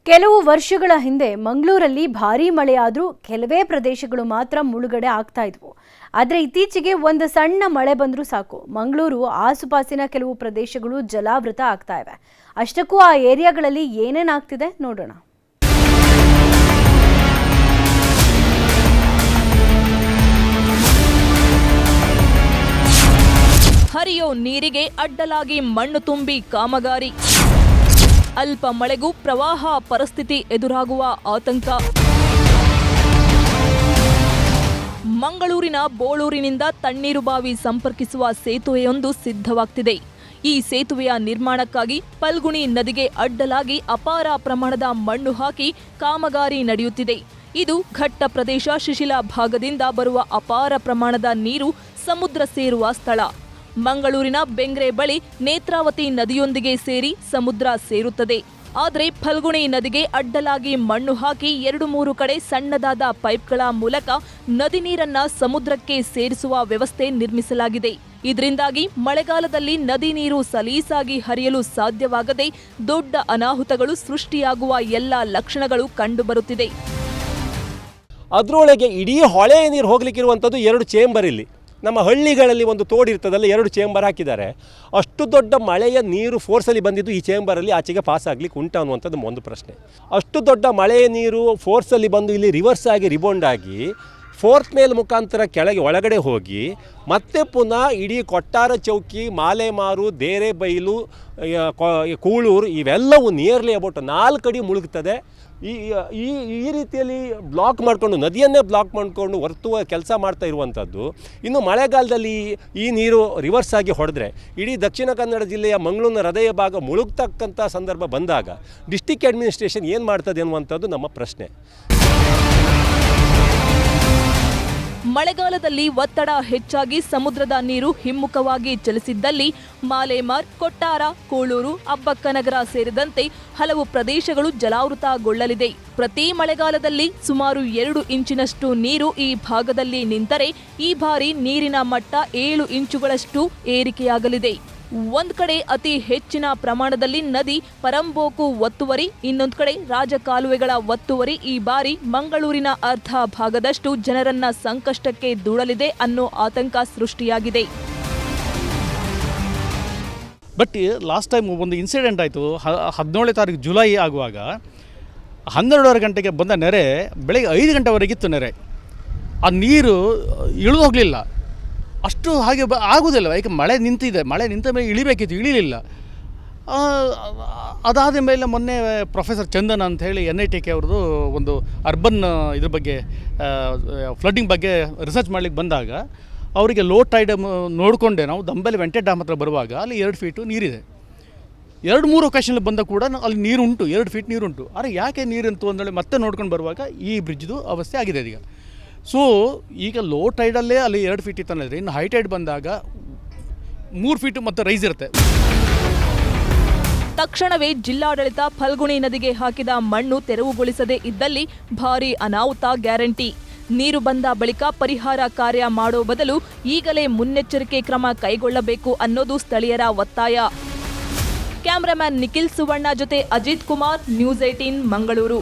ಕೆಲವು ವರ್ಷಗಳ ಹಿಂದೆ ಮಂಗಳೂರಲ್ಲಿ ಭಾರೀ ಮಳೆಯಾದರೂ ಕೆಲವೇ ಪ್ರದೇಶಗಳು ಮಾತ್ರ ಮುಳುಗಡೆ ಆಗ್ತಾ ಇದ್ವು. ಆದರೆ ಇತ್ತೀಚೆಗೆ ಒಂದು ಸಣ್ಣ ಮಳೆ ಬಂದರೂ ಸಾಕು, ಮಂಗಳೂರು ಆಸುಪಾಸಿನ ಕೆಲವು ಪ್ರದೇಶಗಳು ಜಲಾವೃತ ಆಗ್ತಾ ಇವೆ. ಅಷ್ಟಕ್ಕೂ ಆ ಏರಿಯಾಗಳಲ್ಲಿ ಏನೇನಾಗ್ತಿದೆ ನೋಡೋಣ. ಹರಿಯೋ ನೀರಿಗೆ ಅಡ್ಡಲಾಗಿ ಮಣ್ಣು ತುಂಬಿ ಕಾಮಗಾರಿ, ಅಲ್ಪ ಮಳೆಗೂ ಪ್ರವಾಹ ಪರಿಸ್ಥಿತಿ ಎದುರಾಗುವ ಆತಂಕ. ಮಂಗಳೂರಿನ ಬೋಳೂರಿನಿಂದ ತಣ್ಣೀರುಬಾವಿ ಸಂಪರ್ಕಿಸುವ ಸೇತುವೆಯೊಂದು ಸಿದ್ಧವಾಗ್ತಿದೆ. ಈ ಸೇತುವೆಯ ನಿರ್ಮಾಣಕ್ಕಾಗಿ ಫಲ್ಗುಣಿ ನದಿಗೆ ಅಡ್ಡಲಾಗಿ ಅಪಾರ ಪ್ರಮಾಣದ ಮಣ್ಣು ಹಾಕಿ ಕಾಮಗಾರಿ ನಡೆಯುತ್ತಿದೆ. ಇದು ಘಟ್ಟ ಪ್ರದೇಶ ಶಿಶಿಲ ಭಾಗದಿಂದ ಬರುವ ಅಪಾರ ಪ್ರಮಾಣದ ನೀರು ಸಮುದ್ರ ಸೇರುವ ಸ್ಥಳ. ಮಂಗಳೂರಿನ ಬೆಂಗ್ರೆ ಬಳಿ ನೇತ್ರಾವತಿ ನದಿಯೊಂದಿಗೆ ಸೇರಿ ಸಮುದ್ರ ಸೇರುತ್ತದೆ. ಆದರೆ ಫಲ್ಗುಣಿ ನದಿಗೆ ಅಡ್ಡಲಾಗಿ ಮಣ್ಣು ಹಾಕಿ 2-3 ಕಡೆ ಸಣ್ಣದಾದ ಪೈಪ್ಗಳ ಮೂಲಕ ನದಿ ನೀರನ್ನ ಸಮುದ್ರಕ್ಕೆ ಸೇರಿಸುವ ವ್ಯವಸ್ಥೆ ನಿರ್ಮಿಸಲಾಗಿದೆ. ಇದರಿಂದಾಗಿ ಮಳೆಗಾಲದಲ್ಲಿ ನದಿ ನೀರು ಸಲೀಸಾಗಿ ಹರಿಯಲು ಸಾಧ್ಯವಾಗದೆ ದೊಡ್ಡ ಅನಾಹುತಗಳು ಸೃಷ್ಟಿಯಾಗುವ ಎಲ್ಲ ಲಕ್ಷಣಗಳು ಕಂಡುಬರುತ್ತಿದೆ. ಅದರೊಳಗೆ ಇಡೀ ಹೊಳೆಯ ನೀರು ಹೋಗ್ಲಿಕ್ಕಿರುವಂಥದ್ದು 2 ಚೇಂಬರ್. ಇಲ್ಲಿ ನಮ್ಮ ಹಳ್ಳಿಗಳಲ್ಲಿ ಒಂದು ತೋಡಿರ್ತದಲ್ಲ, 2 ಚೇಂಬರ್ ಹಾಕಿದ್ದಾರೆ. ಅಷ್ಟು ದೊಡ್ಡ ಮಳೆಯ ನೀರು ಫೋರ್ಸಲ್ಲಿ ಬಂದಿದ್ದು ಈ ಚೇಂಬರಲ್ಲಿ ಆಚೆಗೆ ಪಾಸ್ ಆಗಲಿಕ್ಕೆ ಉಂಟು ಅನ್ನುವಂಥದ್ದು ಒಂದು ಪ್ರಶ್ನೆ. ಅಷ್ಟು ದೊಡ್ಡ ಮಳೆಯ ನೀರು ಫೋರ್ಸಲ್ಲಿ ಬಂದು ಇಲ್ಲಿ ರಿವರ್ಸ್ ಆಗಿ ರಿಬೌಂಡ್ ಆಗಿ 4th ಮೇಲ್ ಮುಖಾಂತರ ಕೆಳಗೆ ಒಳಗಡೆ ಹೋಗಿ ಮತ್ತೆ ಪುನಃ ಇಡೀ ಕೊಟ್ಟಾರ ಚೌಕಿ, ಮಾಲೆಮಾರು, ದೇರೆಬೈಲು, ಕೂಳೂರು ಇವೆಲ್ಲವೂ ನಿಯರ್ಲಿ ಅಬೌಟ್ 4 ಅಡಿ ಮುಳುಗ್ತದೆ. ಈ ರೀತಿಯಲ್ಲಿ ಬ್ಲಾಕ್ ಮಾಡಿಕೊಂಡು, ನದಿಯನ್ನೇ ಬ್ಲಾಕ್ ಮಾಡಿಕೊಂಡು ವರ್ತುವ ಕೆಲಸ ಮಾಡ್ತಾ ಇರುವಂಥದ್ದು. ಇನ್ನು ಮಳೆಗಾಲದಲ್ಲಿ ಈ ನೀರು ರಿವರ್ಸ್ ಆಗಿ ಹೊಡೆದ್ರೆ ಇಡೀ ದಕ್ಷಿಣ ಕನ್ನಡ ಜಿಲ್ಲೆಯ ಮಂಗಳೂರಿನ ಹೃದಯ ಭಾಗ ಮುಳುಗ್ತಕ್ಕಂಥ ಸಂದರ್ಭ ಬಂದಾಗ ಡಿಸ್ಟಿಕ್ ಅಡ್ಮಿನಿಸ್ಟ್ರೇಷನ್ ಏನು ಮಾಡ್ತದೆ ಅನ್ನುವಂಥದ್ದು ನಮ್ಮ ಪ್ರಶ್ನೆ. ಮಳೆಗಾಲದಲ್ಲಿ ಒತ್ತಡ ಹೆಚ್ಚಾಗಿ ಸಮುದ್ರದ ನೀರು ಹಿಮ್ಮುಖವಾಗಿ ಚಲಿಸಿದ್ದಲ್ಲಿ ಮಾಲೇಮಾರ್, ಕೊಟ್ಟಾರ, ಕೂಳೂರು, ಅಬ್ಬಕ್ಕನಗರ ಸೇರಿದಂತೆ ಹಲವು ಪ್ರದೇಶಗಳು ಜಲಾವೃತಗೊಳ್ಳಲಿದೆ. ಪ್ರತಿ ಮಳೆಗಾಲದಲ್ಲಿ ಸುಮಾರು 2 ಇಂಚಿನಷ್ಟು ನೀರು ಈ ಭಾಗದಲ್ಲಿ ನಿಂತರೆ ಈ ಬಾರಿ ನೀರಿನ ಮಟ್ಟ 7 ಇಂಚುಗಳಷ್ಟು ಏರಿಕೆಯಾಗಲಿದೆ. ಒಂದ್ ಕಡೆ ಅತಿ ಹೆಚ್ಚಿನ ಪ್ರಮಾಣದಲ್ಲಿ ನದಿ ಪರಂಬೋಕು ಒತ್ತುವರಿ, ಇನ್ನೊಂದು ಕಡೆ ರಾಜಕಾಲುವೆಗಳ ಒತ್ತುವರಿ ಈ ಬಾರಿ ಮಂಗಳೂರಿನ ಅರ್ಧ ಭಾಗದಷ್ಟು ಜನರನ್ನ ಸಂಕಷ್ಟಕ್ಕೆ ದೂಡಲಿದೆ ಅನ್ನೋ ಆತಂಕ ಸೃಷ್ಟಿಯಾಗಿದೆ. ಬಟ್ ಲಾಸ್ಟ್ ಟೈಮ್ ಒಂದು ಇನ್ಸಿಡೆಂಟ್ ಆಯಿತು. 17ನೇ ತಾರೀಕು ಜುಲೈ ಆಗುವಾಗ 12:30 ಗಂಟೆಗೆ ಬಂದ ನೆರೆ ಬೆಳಗ್ಗೆ 5 ಗಂಟೆವರೆಗಿತ್ತು ನೆರೆ. ಆ ನೀರು ಇಳಿದು ಹೋಗಲಿಲ್ಲ. ಅಷ್ಟು ಹಾಗೆ ಆಗೋದಿಲ್ಲ, ಯಾಕೆ ಮಳೆ ನಿಂತಿದೆ. ಮಳೆ ನಿಂತ ಮೇಲೆ ಇಳಿಬೇಕಿತ್ತು, ಇಳಿಲಿಲ್ಲ. ಅದಾದ ಮೇಲೆ ಮೊನ್ನೆ ಪ್ರೊಫೆಸರ್ ಚಂದನ್ ಅಂತ ಹೇಳಿ NITK ಅವ್ರದ್ದು ಒಂದು ಅರ್ಬನ್ ಇದ್ರ ಬಗ್ಗೆ ಫ್ಲಡ್ಡಿಂಗ್ ಬಗ್ಗೆ ರಿಸರ್ಚ್ ಮಾಡಲಿಕ್ಕೆ ಬಂದಾಗ ಅವರಿಗೆ ಲೋ ಟೈಡ್ ನೋಡಿಕೊಂಡೆ ನಾವು ದಂಬೆಲೆ ವೆಂಟೆ ಡ್ಯಾಮ್ ಹತ್ರ ಬರುವಾಗ ಅಲ್ಲಿ 2 ಫೀಟು ನೀರಿದೆ. 2-3 ಒಕೇಶನಲ್ಲಿ ಬಂದ ಕೂಡ ಅಲ್ಲಿ ನೀರುಂಟು, 2 ಫೀಟ್ ನೀರುಂಟು. ಆದರೆ ಯಾಕೆ ನೀರುಂಟು ಅಂದೇಳಿ ಮತ್ತೆ ನೋಡ್ಕೊಂಡು ಬರುವಾಗ ಈ ಬ್ರಿಡ್ಜ್ದು ಅವಸ್ಥೆ ಆಗಿದೆ ಈಗ. ಸೊ ಈಗ ಲೋ ಟೈಡಲ್ಲೇ ಅಲ್ಲಿ 2 ಫೀಟ್ ಇತ್ತಂದರೆ ಇನ್ನು ಹೈ ಟೈಡ್ ಬಂದಾಗ 3 ಫೀಟು ಮತ್ತೆ ರೈಸ್ ಇರುತ್ತೆ. ತಕ್ಷಣವೇ ಜಿಲ್ಲಾಡಳಿತ ಫಲ್ಗುಣಿ ನದಿಗೆ ಹಾಕಿದ ಮಣ್ಣು ತೆರವುಗೊಳಿಸದೇ ಇದ್ದಲ್ಲಿ ಭಾರೀ ಅನಾಹುತ ಗ್ಯಾರಂಟಿ. ನೀರು ಬಂದ ಬಳಿಕ ಪರಿಹಾರ ಕಾರ್ಯ ಮಾಡೋ ಬದಲು ಈಗಲೇ ಮುನ್ನೆಚ್ಚರಿಕೆ ಕ್ರಮ ಕೈಗೊಳ್ಳಬೇಕು ಅನ್ನೋದು ಸ್ಥಳೀಯರ ಒತ್ತಾಯ. ಕ್ಯಾಮರಾಮ್ಯಾನ್ ನಿಖಿಲ್ ಸುವರ್ಣ ಜೊತೆ ಅಜಿತ್ ಕುಮಾರ್, ನ್ಯೂಸ್ 18 ಮಂಗಳೂರು.